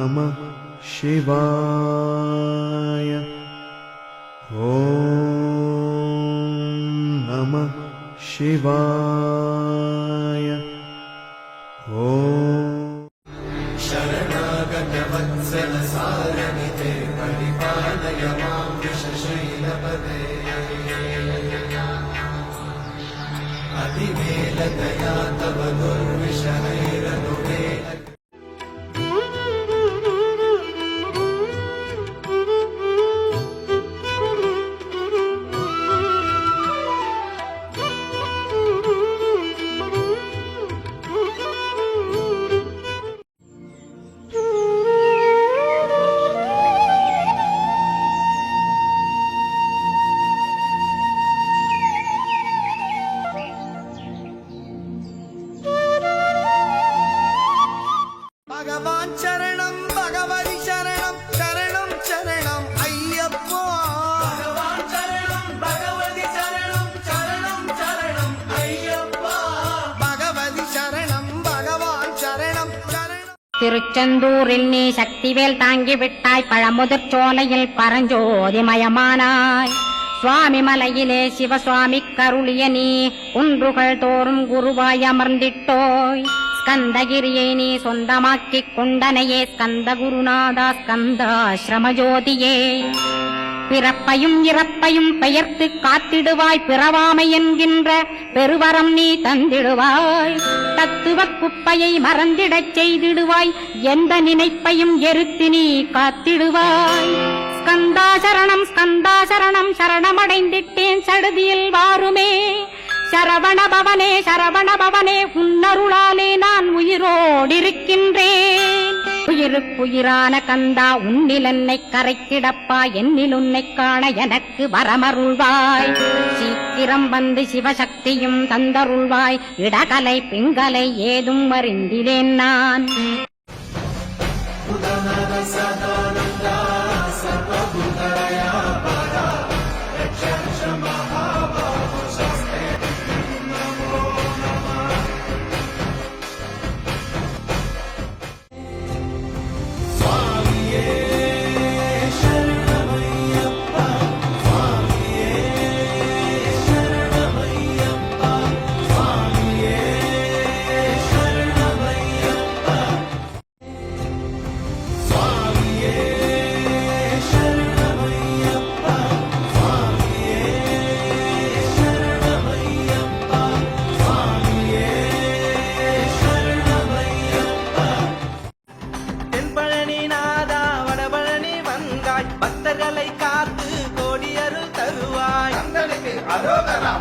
நமः சிவாய. ஓம் நமः சிவாய. ஓம் शरणागत वत्सल सारनिते परिपालय मां वृषशैलपदे अतिवेलतया तव दुर्विषहैरनुवेल. भगवान शरणं भगवति शरणं शरणं शरणं अय्यप्पा. भगवान शरणं भगवति शरणं शरणं शरणं अय्यप्पा. भगवति शरणं भगवान शरणं शरणं. திருச்செந்தூரில் நீ சக்திவேல் தாங்கி விட்டாய், பழமுதிர் சோலையில் பரஞ்சோதிமயமானாய். சுவாமி மலையிலே சிவசுவாமி கருளிய நீ குன்றுகள் தோறும் குருவாய் அமர்ந்திட்டோய். ஸ்கந்தகிரியை நீ சொந்தமாக்கிக் கொண்டனையே ஸ்கந்த குருநாதா ஸ்கந்தாசிரமஜோதியே. பிறப்பையும் இறப்பையும் பெயர்த்து காத்திடுவாய், பிறவாமை என்கின்ற பெருவரம் நீ தந்திடுவாய். தத்துவ குப்பையை மறந்திடச் செய்திடுவாய், எந்த நினைப்பையும் எரித்து நீ காத்திடுவாய். ஸ்கந்தா சரணம் ஸ்கந்தா சரணம் சரணமடைந்திட்டேன் சடுதியில் வாருமே. சரவண பவனே சரவண பவனே உன்னருளாலே நான் உயிரோடிருக்கின்றேன். உயிருக்குயிரான கந்தா உன்னில் என்னை கரைத்திடப்பா, என்னில் உன்னை காண எனக்கு வரமருள்வாய். சீக்கிரம் வந்து சிவசக்தியும் தந்தருள்வாய், இடகலை பிங்கலை ஏதும் அறிந்திலேன் நான். பக்தர்களை காத்து கோடியருள் தருவாய். அரோகரா.